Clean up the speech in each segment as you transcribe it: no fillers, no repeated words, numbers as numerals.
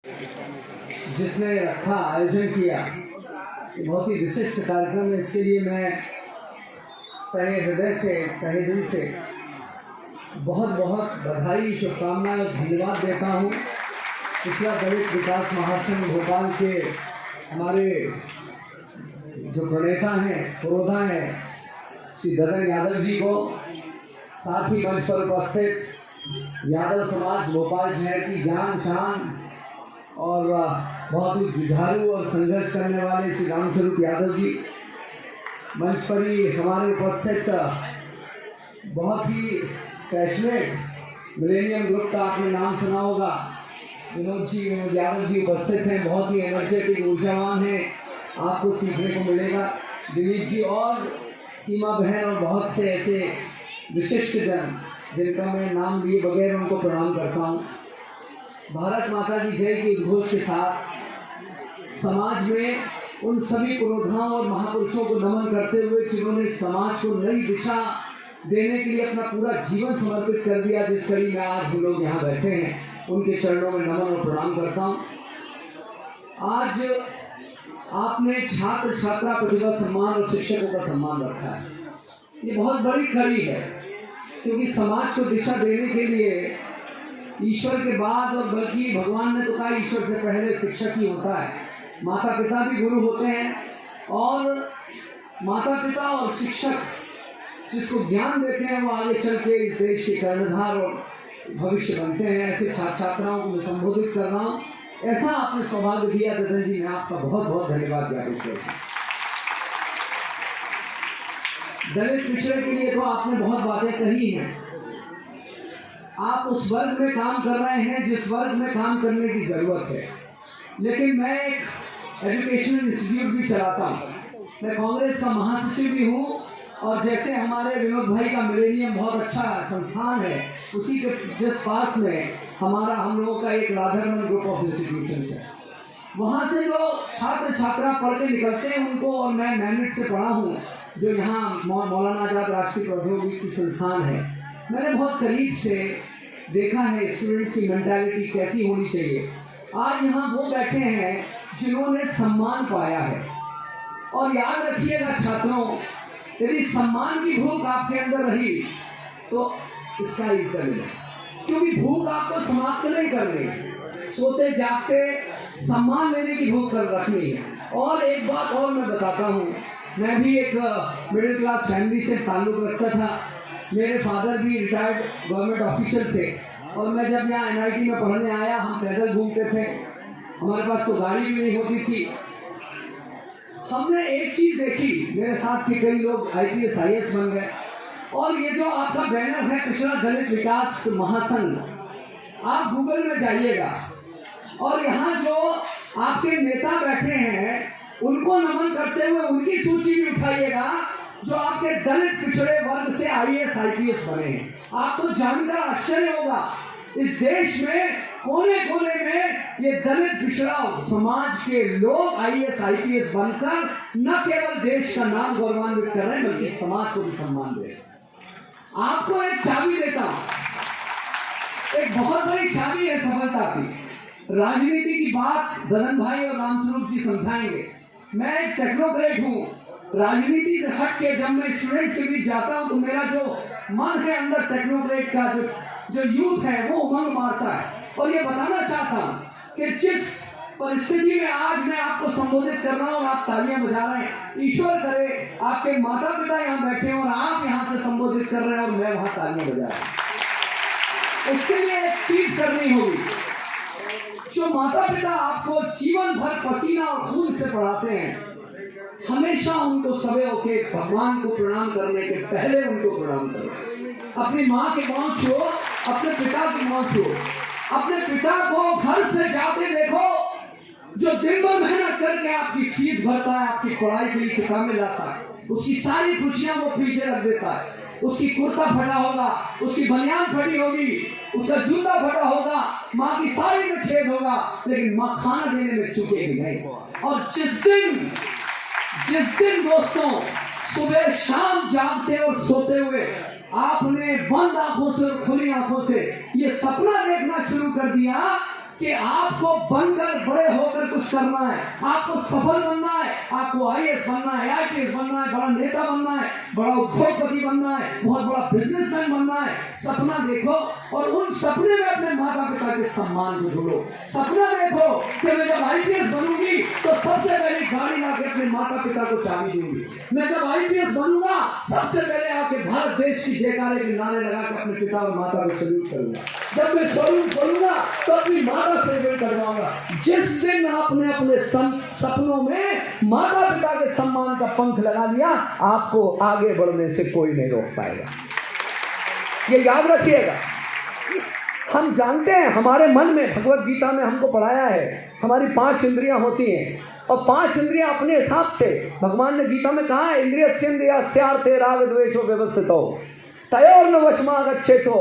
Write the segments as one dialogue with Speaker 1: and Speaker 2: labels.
Speaker 1: जिसने रखा, आयोजन किया, बहुत ही विशिष्ट कार्यक्रम है। इसके लिए मैं तहे हृदय से, तहे दिल से बहुत बहुत बधाई, शुभकामनाएं और धन्यवाद देता हूँ। पिछला दलित विकास महासंघ भोपाल के हमारे जो प्रणेता हैं, पुरोधा हैं, श्री ददन यादव जी को, साथ ही मंच पर उपस्थित यादव समाज भोपाल शहर की जान शान और बहुत ही जुझारू और संघर्ष करने वाले श्री रामस्वरूप यादव जी, मंच पर ही हमारे उपस्थित बहुत ही पैशनेट मिलेनियम ग्रुप का आपने नाम सुना होगा, विनोद यादव जी उपस्थित हैं, बहुत ही एनर्जेटिक, ऊर्जावान हैं, आपको सीखने को मिलेगा। दिलीप जी और सीमा बहन और बहुत से ऐसे विशिष्ट जन जिनका मैं नाम लिए बगैर उनको प्रणाम करता हूँ। भारत माता की जय के उद्घोष के साथ समाज में उन सभी पुरोधाओं और महापुरुषों को नमन करते हुए जिन्होंने समाज को नई दिशा देने के लिए अपना पूरा जीवन समर्पित कर दिया, जिस कड़ी में आज हम लोग यहाँ बैठे हैं, उनके चरणों में नमन और प्रणाम करता हूँ। आज आपने छात्र छात्रा प्रतिभा सम्मान और शिक्षकों का सम्मान रखा है। ये बहुत बड़ी कड़ी है, क्योंकि समाज को दिशा देने के लिए ईश्वर के बाद, और बल्कि भगवान ने तो कहा ईश्वर से पहले शिक्षक ही होता है। माता पिता भी गुरु होते हैं, और माता पिता और शिक्षक जिसको ज्ञान देते हैं वो आगे चल के इस देश के कर्णधार और भविष्य बनते हैं। ऐसे छात्र छात्राओं को मैं संबोधित कर रहा हूँ। ऐसा आपने सौभाग्य दिया ददन जी, मैं आपका बहुत बहुत धन्यवाद ज्ञापित करता हूँ। दलित पिछड़े के लिए तो आपने बहुत बातें कही हैं। आप उस वर्ग में काम कर रहे हैं जिस वर्ग में काम करने की जरूरत है। लेकिन मैं एक एजुकेशनल इंस्टीट्यूट भी चलाता हूँ, मैं कांग्रेस का महासचिव भी हूँ, और जैसे हमारे विनोद भाई का मिलेनियम बहुत अच्छा संस्थान है, उसी के जिस पास में हम लोगों का एक राधारमण ग्रुप ऑफ इंस्टीट्यूशन है। वहाँ से जो छात्र छात्रा पढ़ के निकलते हैं उनको, और मैं मैनेट से पढ़ा हूँ जो यहाँ मौलाना आजाद राष्ट्रीय प्रौद्योगिकी संस्थान है, मैंने बहुत करीब से देखा है स्टूडेंट्स की मेंटालिटी कैसी होनी चाहिए। आज यहाँ वो बैठे हैं जिन्होंने सम्मान पाया है, और याद रखिएगा छात्रों, यदि सम्मान की भूख आपके अंदर रही तो इसका इज द लिमिट, क्योंकि भूख आपको समाप्त नहीं करनी है, सोते जागते सम्मान लेने की भूख कर रखनी है। और एक बात और मैं बताता हूँ, मैं भी एक मिडिल क्लास फैमिली से ताल्लुक रखता था। मेरे फादर भी रिटायर्ड गवर्नमेंट ऑफिसर थे, और मैं जब यहाँ NIT में पढ़ने आया, हम पैदल घूमते थे, हमारे पास तो गाड़ी भी नहीं होती थी। हमने एक चीज देखी, मेरे साथ के कई लोग IPS IAS बन गए। और ये जो आपका बैनर है पिछला दलित विकास महासंघ, आप गूगल में जाइएगा और यहाँ जो आपके नेता बैठे हैं उनको नमन करते हुए उनकी सूची भी उठाइएगा, जो आपके दलित पिछड़े वर्ग से IAS IPS बने हैं। आपको जानकर आश्चर्य होगा, इस देश में कोने कोने में ये दलित पिछड़ा समाज के लोग IAS IPS बनकर न केवल देश का नाम गौरवान्वित कर रहे हैं, बल्कि समाज को भी सम्मान दे रहे हैं। आपको एक चाबी देता हूं, एक बहुत बड़ी चाबी है सफलता की। राजनीति की बात ददन भाई और रामस्वरूप जी समझाएंगे। मैं एक टेक्नोक्रेट हूँ, राजनीति से हट के जब मैं स्टूडेंट्स के बीच जाता हूँ तो मेरा जो मन है अंदर, टेक्नोक्रेट का जो यूथ है वो उमंग मारता है। और ये बताना चाहता हूँ कि जिस परिस्थिति में आज मैं आपको संबोधित कर रहा हूँ और आप तालियां बजा रहे हैं, ईश्वर करे आपके माता पिता यहाँ बैठे हैं और आप यहाँ से संबोधित कर रहे हैं और मैं वहां तालियां बजा रहा हूँ। उसके लिए एक चीज करनी होगी, जो माता पिता आपको जीवन भर पसीना और खून से पढ़ाते हैं, हमेशा उनको सबे होके भगवान को प्रणाम करने के पहले उनको प्रणाम करो। अपनी माँ के पाँव छुओ, अपने पिता के पाँव छुओ। अपने पिता को घर से जाते देखो, जो दिन भर मेहनत करके आपकी फीस भरता है, आपकी पढ़ाई के लिए किताबें लाता है, उसकी सारी खुशियां वो पीछे रख देता है। उसकी कुर्ता फटा होगा, उसकी बनियान फटी होगी, उसका जूता फटा होगा, माँ की साड़ी में छेद होगा, लेकिन माँ खाना देने में चुकेगी नहीं। और जिस दिन दोस्तों सुबह शाम जागते और सोते हुए आपने बंद आंखों से और खुली आंखों से ये सपना देखना शुरू कर दिया कि आपको बनकर बड़े होकर कुछ करना है, आपको सफल बनना है, आपको आईएएस बनना है, आईपीएस बनना है, बड़ा नेता बनना है, बड़ा उद्योगपति बनना है, बहुत बड़ा बिजनेसमैन बनना है। सपना देखो और उन सपने में अपने माता पिता के सम्मान को ढूंढो। सपना देखो कि मैं जब आईपीएस बनूंगी तो सबसे पहले गाड़ी लाके अपने माता पिता को चाबी दूंगी। मैं जब आईपीएस बनूंगा सबसे पहले आके भारत देश की जयकारे के नारे लगा के अपने पिता और माता को सैल्यूट करूंगा। जब मैं शोरूम खोलूंगा तो अपनी माता से सैल्यूट करवाऊंगा। जिस दिन आपने अपने सपनों में माता पिता के सम्मान का पंख लगा लिया, आपको आगे बढ़ने से कोई नहीं रोक पाएगा। ये याद रखिएगा। हम जानते हैं, हमारे मन में भगवत गीता में हमको पढ़ाया है, हमारी 5 इंद्रियां होती हैं और 5 इंद्रियां अपने हिसाब से भगवान ने गीता में कहा है, इंद्रियस्येन्द्रियास्यार्थे राग द्वेषो व्यवस्थितो तयोर्न वशमागच्छेतो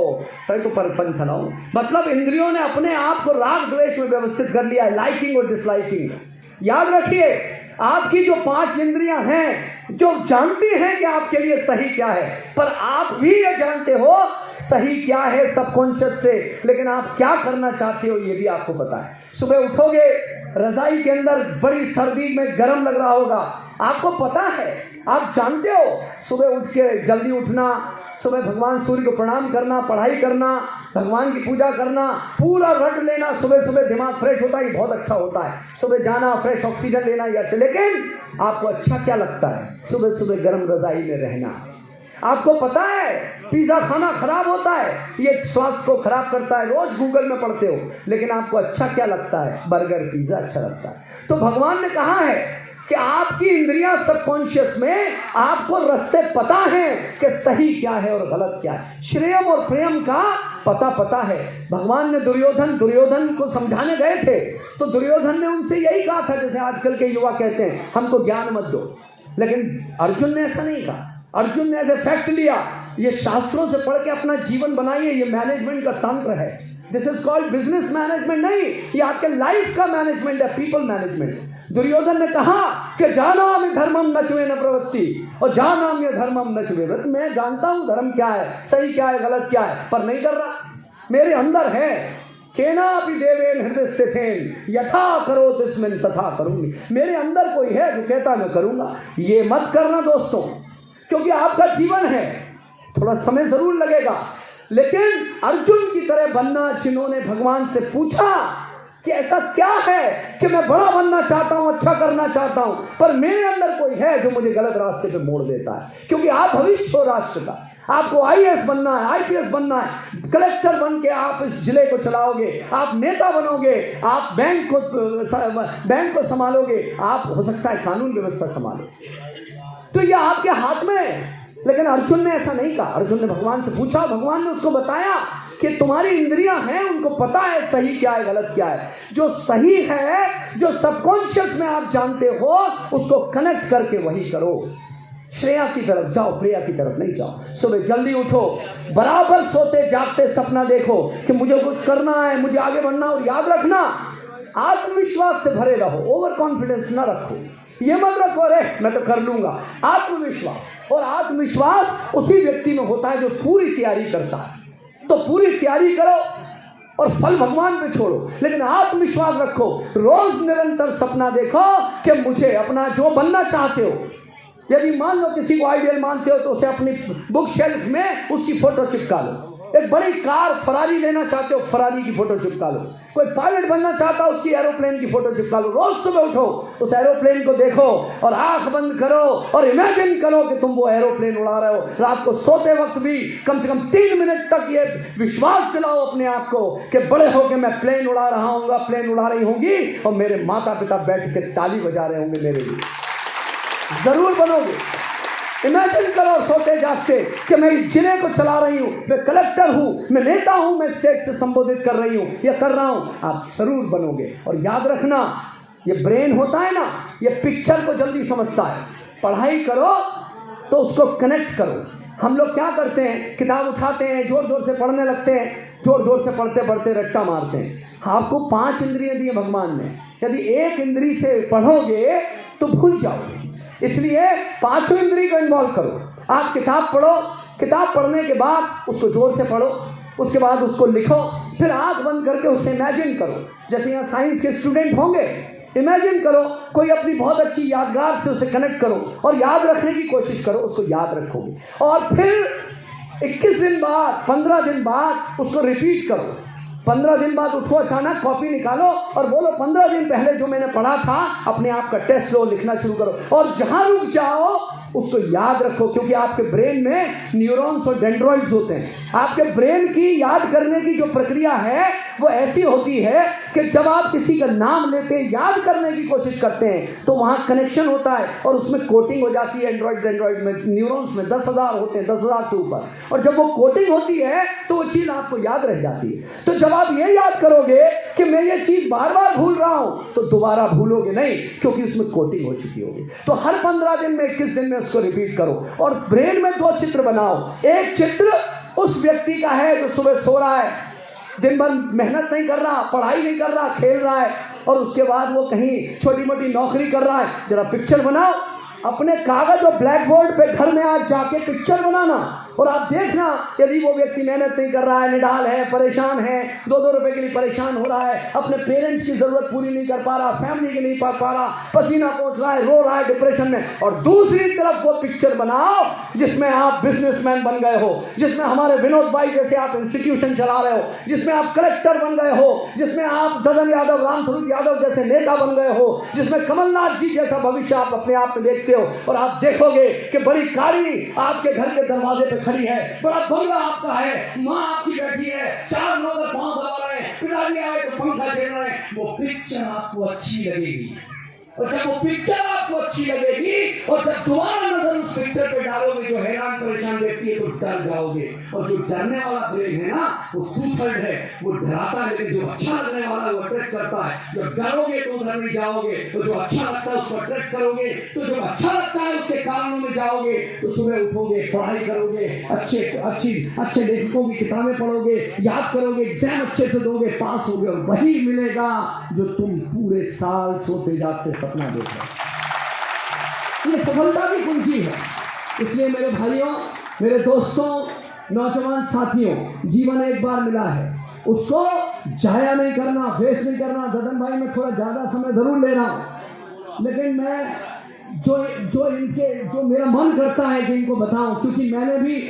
Speaker 1: तयो परपंथनो। मतलब इंद्रियों ने अपने आप को राग द्वेष में व्यवस्थित कर लिया है, लाइकिंग और डिसलाइकिंग। याद रखिए, आपकी जो 5 इंद्रियां हैं जो जानती हैं कि आपके लिए सही क्या है, पर आप भी ये जानते हो सही क्या है सबकॉन्शियस से, लेकिन आप क्या करना चाहते हो ये भी आपको पता है। सुबह उठोगे, रजाई के अंदर बड़ी सर्दी में गर्म लग रहा होगा, आपको पता है, आप जानते हो। सुबह उठ के जल्दी उठना, सुबह भगवान सूर्य को प्रणाम करना, पढ़ाई करना, भगवान की पूजा करना, पूरा रट लेना, सुबह सुबह दिमाग फ्रेश होता है, ये बहुत अच्छा होता है। सुबह जाना, फ्रेश ऑक्सीजन लेना, या लेकिन आपको अच्छा क्या लगता है? सुबह सुबह गर्म रजाई में रहना। आपको पता है पिज्जा खाना खराब होता है, ये स्वास्थ्य को खराब करता है, रोज गूगल में पढ़ते हो, लेकिन आपको अच्छा क्या लगता है? बर्गर पिज्जा अच्छा लगता है। तो भगवान ने कहा है कि आपकी इंद्रियां सबकॉन्शियस में आपको रास्ते पता हैं कि सही क्या है और गलत क्या है, श्रेयम और प्रेम का पता है। भगवान ने दुर्योधन को समझाने गए थे तो दुर्योधन ने उनसे यही कहा था, जैसे आजकल के युवा कहते हैं हमको ज्ञान मत दो, लेकिन अर्जुन ने ऐसा नहीं कहा। अर्जुन ने ऐसे फैक्ट लिया, ये शास्त्रों से पढ़ के अपना जीवन बनाइए, ये मैनेजमेंट का तंत्र है। This is called business management नहीं, ये आपके लाइफ का मैनेजमेंट है, पीपल मैनेजमेंट। दुर्योधन ने कहा कि जानामि धर्मम न चुवे न प्रवृत्ति और जानामि धर्मम न चुवे व्रत। मैं जानता हूं धर्म क्या है, सही क्या है, गलत क्या है, पर नहीं कर रहा। मेरे अंदर है, केनापि देवेन हृदय स्थितेन यथा करो तस्मिन् तथा करूंगी। मेरे अंदर कोई है जो कहता मैं करूंगा। ये मत करना दोस्तों, क्योंकि आपका जीवन है, थोड़ा समय जरूर लगेगा, लेकिन अर्जुन की तरह बनना, जिन्होंने भगवान से पूछा कि ऐसा क्या है कि मैं बड़ा बनना चाहता हूं, अच्छा करना चाहता हूं, पर मेरे अंदर कोई है जो मुझे गलत रास्ते पे मोड़ देता है। क्योंकि आप भविष्य हो राष्ट्र का, आपको आईएएस बनना है, आईपीएस बनना है, कलेक्टर बन के आप इस जिले को चलाओगे, आप नेता बनोगे, आप बैंक को संभालोगे, आप हो सकता है कानून व्यवस्था संभालो, तो ये आपके हाथ में है। लेकिन अर्जुन ने ऐसा नहीं कहा। अर्जुन ने भगवान से पूछा, भगवान ने उसको बताया कि तुम्हारी इंद्रियां हैं, उनको पता है सही क्या है, गलत क्या है। जो सही है, जो सबकॉन्शियस में आप जानते हो, उसको कनेक्ट करके वही करो। श्रेया की तरफ जाओ, प्रिया की तरफ नहीं जाओ। सुबह जल्दी उठो, बराबर सोते जागते सपना देखो कि मुझे कुछ करना है, मुझे आगे बढ़ना। और याद रखना, आत्मविश्वास से भरे रहो, ओवर कॉन्फिडेंस ना रखो। ये मत रखो अरे मैं तो कर लूंगा। आत्मविश्वास, और आत्मविश्वास उसी व्यक्ति में होता है जो पूरी तैयारी करता है। तो पूरी तैयारी करो और फल भगवान पे छोड़ो, लेकिन आत्मविश्वास रखो। रोज निरंतर सपना देखो कि मुझे अपना जो बनना चाहते हो, यदि मान लो किसी को आइडियल मानते हो तो उसे अपनी बुक शेल्फ में उसकी फोटो चिपका लो। एक बड़ी कार फरारी लेना चाहते हो, फरारी की फोटो चिपका लो। कोई पायलट बनना चाहता है, उसकी एरोप्लेन की फोटो चिपका लो। रोज सुबह उठो, उस एरोप्लेन को देखो और आंख बंद करो और इमेजिन करो कि तुम वो एरोप्लेन उड़ा रहे हो। रात को सोते वक्त भी कम से कम 3 मिनट तक ये विश्वास दिलाओ अपने आप को कि बड़े होके मैं प्लेन उड़ा रहा हूँगा, प्लेन उड़ा रही होंगी और मेरे माता पिता बैठ के ताली बजा रहे होंगे मेरे लिए। जरूर बनोगे। इमेजिन करो सोते जागते कि मैं इस जिले को चला रही हूँ, मैं कलेक्टर हूँ, मैं नेता हूँ, मैं स्टेट से संबोधित कर रही हूँ या कर रहा हूँ। आप जरूर बनोगे। और याद रखना, ये ब्रेन होता है ना, ये पिक्चर को जल्दी समझता है। पढ़ाई करो तो उसको कनेक्ट करो। हम लोग क्या करते हैं, किताब उठाते हैं, जोर जोर से पढ़ने लगते हैं, जोर जोर से पढ़ते पढ़ते रट्टा मारते हैं। आपको 5 इंद्रियां दी है भगवान ने, यदि एक इंद्री से पढ़ोगे तो भूल जाओगे। इसलिए 5 इंद्री को इन्वॉल्व करो। आप किताब पढ़ो, किताब पढ़ने के बाद उसको जोर से पढ़ो, उसके बाद उसको लिखो, फिर आंख बंद करके उससे इमेजिन करो। जैसे यहाँ साइंस के स्टूडेंट होंगे, इमेजिन करो कोई अपनी बहुत अच्छी यादगार से उसे कनेक्ट करो और याद रखने की कोशिश करो, उसको याद रखोगे। और फिर 21 दिन बाद, 15 दिन बाद उसको रिपीट करो। 15 दिन बाद उठो, अचानक कॉपी निकालो और बोलो 15 दिन पहले जो मैंने पढ़ा था, अपने आप का टेस्ट लो, लिखना शुरू करो। और जहां रुक जाओ उसको याद रखो, क्योंकि आपके ब्रेन में न्यूरॉन्स और डेंड्रॉइड्स होते हैं। आपके ब्रेन की याद करने की जो प्रक्रिया है वो ऐसी होती है कि जब आप किसी का नाम लेते हैं, याद करने की कोशिश करते हैं, तो वहां कनेक्शन होता है और उसमें कोटिंग हो जाती है डेंड्रॉइड में, न्यूरॉन्स में 10,000 होते हैं, 10,000 से ऊपर। और जब वो कोटिंग होती है तो वो चीज आपको याद रह जाती है। तो जब आप ये याद करोगे कि मैं ये चीज बार बार भूल रहा हूं, तो दोबारा भूलोगे नहीं, क्योंकि उसमें कोटिंग हो चुकी होगी। तो हर 15 दिन में 21 दिन में उसको रिपीट करो और ब्रेन में 2 चित्र बनाओ। एक चित्र उस व्यक्ति का है जो सुबह सो रहा है, दिन भर मेहनत नहीं कर रहा, पढ़ाई नहीं कर रहा, खेल रहा है, और उसके बाद वो कहीं छोटी मोटी नौकरी कर रहा है। जरा पिक्चर बनाओ, अपने कागज और ब्लैक बोर्ड पे घर में आज जाके पिक्चर बनाना और आप देखना यदि वो व्यक्ति मेहनत नहीं कर रहा है, निडाल है, परेशान है, 2-2 रुपए के लिए परेशान हो रहा है, अपने पेरेंट्स की जरूरत पूरी नहीं कर पा रहा, फैमिली की नहीं पा रहा, पसीना पहुंच रहा है, रो रहा है डिप्रेशन में। और दूसरी तरफ वो पिक्चर बनाओ जिसमें आप बिजनेसमैन बन गए हो, जिसमें हमारे विनोद भाई जैसे आप इंस्टीट्यूशन चला रहे हो, जिसमें आप कलेक्टर बन गए हो, जिसमें आप ददन यादव, रामस्वरूप यादव जैसे नेता बन गए हो, जिसमें कमलनाथ जी जैसा भविष्य आप अपने आप में देखते हो। और आप देखोगे कि बड़ी कारी आपके घर के दरवाजे पे खड़ी है, बड़ा बंगला आपका है, माँ आपकी बैठी है, 4 लोग पांव दबा रहे हैं, पिताजी आए तो पंखा चल रहे हैं। वो पिक्चर आपको अच्छी लगेगी, और जब वो पिक्चर आपको अच्छी लगेगी और जब दोबारा नजर उस पिक्चर पे डालोगे जो हैरान परेशान व्यक्ति है, तो डर जाओगे। और जो डरने वाला ब्रेन है ना, वो टू-थर्ड है, वो डराता है, लेकिन जो अच्छा लगने वाला वो अट्रैक्ट करता है। जब डरोगे तो उधर नहीं जाओगे, तो जो अच्छा लगता है उसको अट्रैक्ट करोगे, तो जो अच्छा लगता है उसके कारणों में जाओगे। तो सुबह उठोगे, पढ़ाई करोगे, अच्छे लेखकों की किताबें पढ़ोगे, याद करोगे, एग्जाम अच्छे से दोगे, पास होगे, और वही मिलेगा जो तुम पूरे साल सोते जागते सपना देखो। ये सफलता की कुंजी है। इसलिए मेरे भाइयों, मेरे दोस्तों, नौजवान साथियों, जीवन एक बार मिला है, उसको जाया नहीं करना, वेस्ट नहीं करना। ददन भाई मैं थोड़ा ज्यादा समय जरूर ले रहा हूं, लेकिन मैं जो मेरा मन करता है कि इनको बताऊं, क्योंकि मैंने भी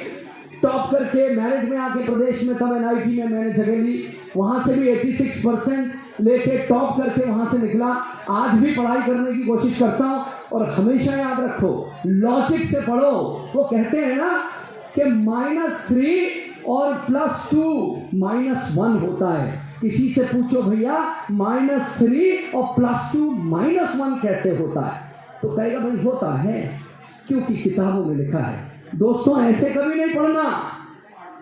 Speaker 1: टॉप करके मेरिट में आके प्रदेश में तब NIT में मैंने जगह ली, वहां से भी 86% लेके टॉप करके वहां से निकला। आज भी पढ़ाई करने की कोशिश करता हूं, और हमेशा याद रखो, लॉजिक से पढ़ो। वो कहते हैं ना कि -3 और +2 -1 होता है। किसी से पूछो भैया -3 और +2 -1 कैसे होता है, तो कहेगा भाई होता है, क्योंकि किताबों में लिखा है। दोस्तों ऐसे कभी नहीं पढ़ना।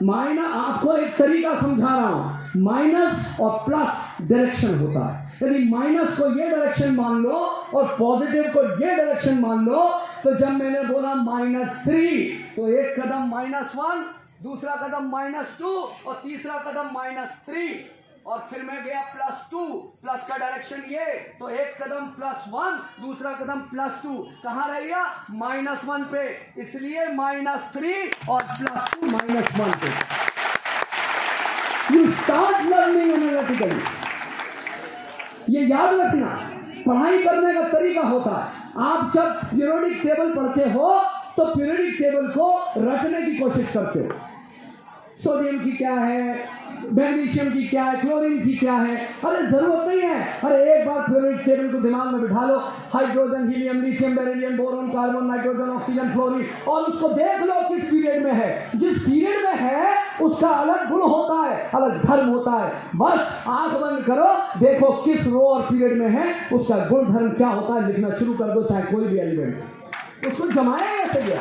Speaker 1: आपको एक तरीका समझा रहा हूं, माइनस और प्लस डायरेक्शन होता है। यदि माइनस को ये डायरेक्शन मान लो और पॉजिटिव को ये डायरेक्शन मान लो, तो जब मैंने बोला -3, तो एक कदम -1, दूसरा कदम -2 और तीसरा कदम -3, और फिर मैं गया +2, प्लस का डायरेक्शन ये, तो एक कदम +1, दूसरा कदम +2, कहाँ रह गया? -1 पे। इसलिए -3 और +2 -1 पे। You start learning analytically. ये याद रखना, पढ़ाई करने का तरीका होता है। आप जब पीरियोडिक टेबल पढ़ते हो तो पीरियोडिक टेबल को रटने की कोशिश करते हो। सोडियम की क्या है, मैग्नीशियम की क्या है, क्लोरीन की क्या है। अरे जरूरत नहीं है, अरे एक बार पीरियोडिक टेबल को दिमाग में बिठा लो, hydrogen, helium, lithium, beryllium, boron, carbon, nitrogen, oxygen, fluorine, और उसको देख लो किस पीरियड में है। जिस पीरियड में है उसका अलग गुण होता है, अलग धर्म होता है। बस आंख बंद करो, देखो किस रो और पीरियड में है, उसका गुण धर्म क्या होता है, लिखना शुरू कर दो, चाहे कोई भी एलिमेंट। उसको जमाया कैसे गया।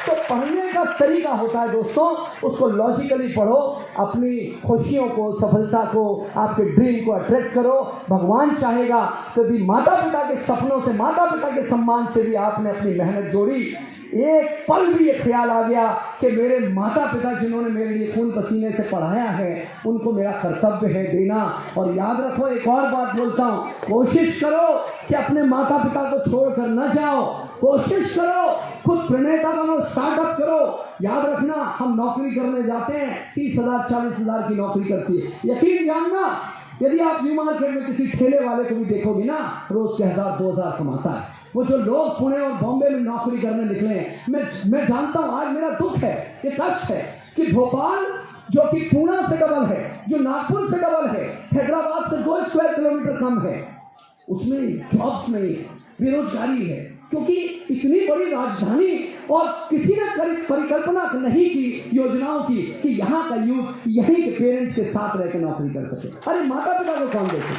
Speaker 1: तो पढ़ने का तरीका होता है दोस्तों, उसको लॉजिकली पढ़ो, अपनी खुशियों को, सफलता को, आपके ड्रीम को अट्रैक्ट करो। भगवान चाहेगा तो भी माता पिता के सपनों से, माता पिता के सम्मान से भी आपने अपनी मेहनत जोड़ी, एक पल भी ये ख्याल आ गया कि मेरे माता पिता जिन्होंने मेरे लिए खून पसीने से पढ़ाया है उनको मेरा कर्तव्य है देना। और याद रखो, एक और बात बोलता हूँ, कोशिश करो कि अपने माता पिता को छोड़कर न जाओ। कोशिश करो, खुद प्रणेता बनो, स्टार्टअप करो। याद रखना, हम नौकरी करने जाते हैं, 30,000 40,000 की नौकरी करती है। यकीन जानना, यदि आप न्यू मार्केट में किसी ठेले वाले को भी देखोगे ना, रोज के 1000-2000 कमाता है। वो जो लोग पुणे और बॉम्बे में नौकरी करने निकले हैं, मैं जानता हूँ, आज मेरा दुख है, ये कष्ट है कि भोपाल जो कि पुणे से डबल है, जो नागपुर से डबल है, हैदराबाद से 2 स्क्वायर किलोमीटर कम है, उसमें जॉब्स नहीं, बेरोजगारी है। क्योंकि इतनी बड़ी राजधानी और किसी ने परिकल्पना नहीं की योजनाओं की कि यहाँ का यूथ यहीं के पेरेंट्स के साथ रहकर नौकरी कर सके। अरे माता पिता को कौन देखे?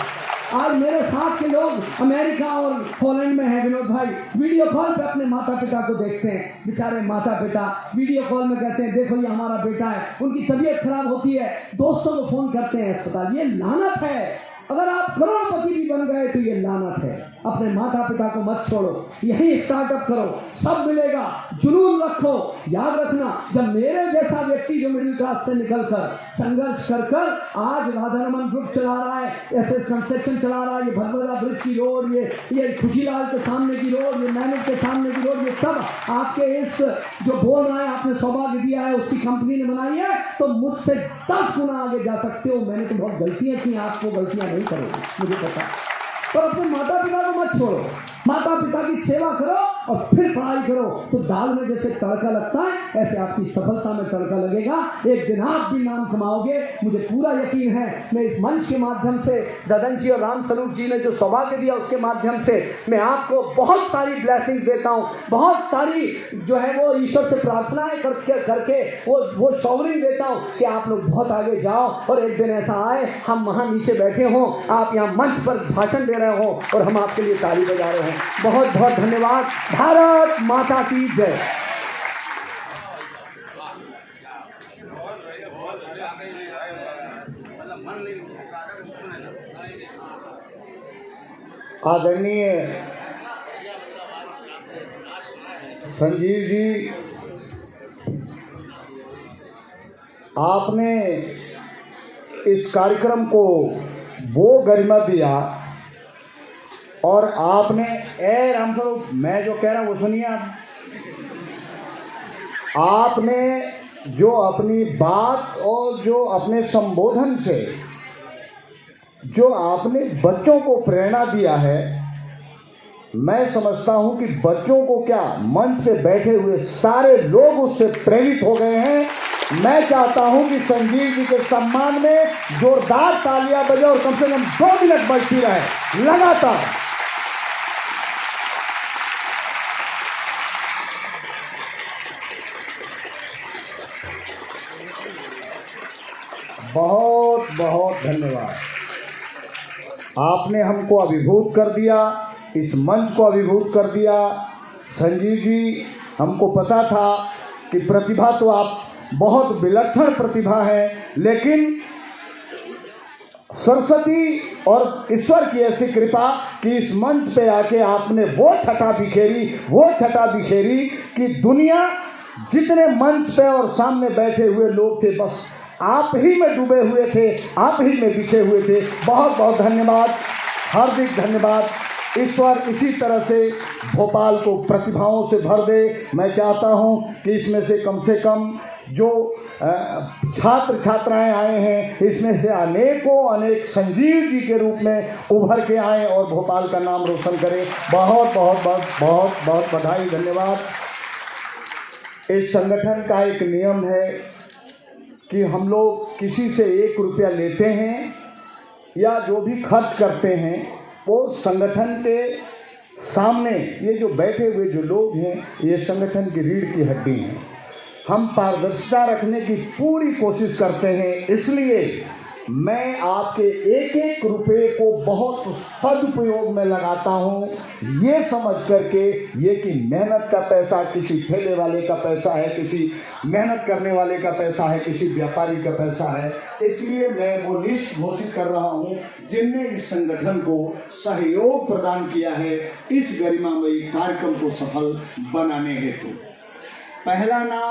Speaker 1: आज मेरे साथ के लोग अमेरिका और पोलैंड में हैं, विनोद भाई, वीडियो कॉल पे अपने माता पिता को देखते हैं। बेचारे माता पिता वीडियो कॉल में कहते हैं देखो ये हमारा बेटा है, उनकी तबीयत खराब होती है, दोस्तों को फोन करते हैं अस्पताल। ये लानत है। अगर आप करोड़पति भी बन गए तो ये लानत है। अपने माता पिता को मत छोड़ो, यही स्टार्टअप करो, सब मिलेगा, जुनून रखो। याद रखना, जब मेरे जैसा व्यक्ति जो मिडिल क्लास से निकलकर संघर्ष कर आज राधारमन ग्रुप चला रहा है, एसएस कंस्ट्रक्शन चला रहा है, ये भदभदा ब्रिज की रोड, ये खुशीलाल के सामने की रोड, ये मैनेज के सामने की रोड, ये सब आपके इस जो बोल रहा है आपने सौभाग्य दिया है उसकी कंपनी ने बनाई है, तो मुझसे 10 गुना आगे जा सकते हो। मैंने तो बहुत गलतियां की, आपको गलतियां नहीं करोगे, मुझे पता। पर अपने माता पिता को मत छोड़ो, माता पिता की सेवा करो और फिर पढ़ाई करो। तो दाल में जैसे तड़का लगता है, ऐसे आपकी सफलता में तड़का लगेगा। एक दिन आप भी नाम कमाओगे, मुझे पूरा यकीन है। मैं इस मंच के माध्यम से, ददन जी और राम स्वरूप जी ने जो सौभाग्य दिया उसके माध्यम से मैं आपको बहुत सारी ब्लेसिंग्स देता हूँ, बहुत सारी जो है वो ईश्वर से प्रार्थनाएं करके वो शॉवरिंग देता हूँ कि आप लोग बहुत आगे जाओ और एक दिन ऐसा आए हम वहाँ नीचे बैठे हों, आप यहाँ मंच पर भाषण दे रहे हो और हम आपके लिए ताली बजा रहे हैं। बहुत बहुत धन्यवाद। भारत माता की जय।
Speaker 2: आदरणीय संजीव जी, आपने इस कार्यक्रम को वो गरिमा दिया और आपने रामस्वरूप, मैं जो कह रहा हूँ वो सुनिए आप। आपने जो अपनी बात और जो अपने संबोधन से जो आपने बच्चों को प्रेरणा दिया है, मैं समझता हूं कि बच्चों को क्या, मंच पे बैठे हुए सारे लोग उससे प्रेरित हो गए हैं। मैं चाहता हूं कि संजीव जी के सम्मान में जोरदार तालियां बजे और कम से कम 2 मिनट बजती रहे लगातार। बहुत बहुत धन्यवाद। आपने हमको अभिभूत कर दिया, इस मंच को अभिभूत कर दिया। संजीव जी, हमको पता था कि प्रतिभा तो आप बहुत विलक्षण प्रतिभा है, लेकिन सरस्वती और ईश्वर की ऐसी कृपा कि इस मंच पे आके आपने वो छटा बिखेरी कि दुनिया जितने मंच पे और सामने बैठे हुए लोग थे, बस आप ही में डूबे हुए थे, आप ही में बिछे हुए थे। बहुत बहुत धन्यवाद, हार्दिक धन्यवाद। ईश्वर इसी तरह से भोपाल को प्रतिभाओं से भर दे। मैं चाहता हूं कि इसमें से कम जो छात्र छात्राएं आए हैं, इसमें से अनेक संजीव जी के रूप में उभर के आए और भोपाल का नाम रोशन करें। बहुत बहुत बहुत बहुत बहुत बधाई, धन्यवाद। इस संगठन का एक नियम है कि हम लोग किसी से 1 रुपया लेते हैं या जो भी खर्च करते हैं, वो संगठन के सामने, ये जो बैठे हुए जो लोग हैं, ये संगठन की रीढ़ की हड्डी हैं। हम पारदर्शिता रखने की पूरी कोशिश करते हैं, इसलिए मैं आपके 1-1 रुपये को बहुत सदुपयोग में लगाता हूँ, ये समझ करके ये कि मेहनत का पैसा किसी ठेले वाले का पैसा है, किसी मेहनत करने वाले का पैसा है, किसी व्यापारी का पैसा है। इसलिए मैं वो लिस्ट घोषित कर रहा हूँ जिनने इस संगठन को सहयोग प्रदान किया है इस गरिमामयी कार्यक्रम को सफल बनाने हेतु। पहला नाम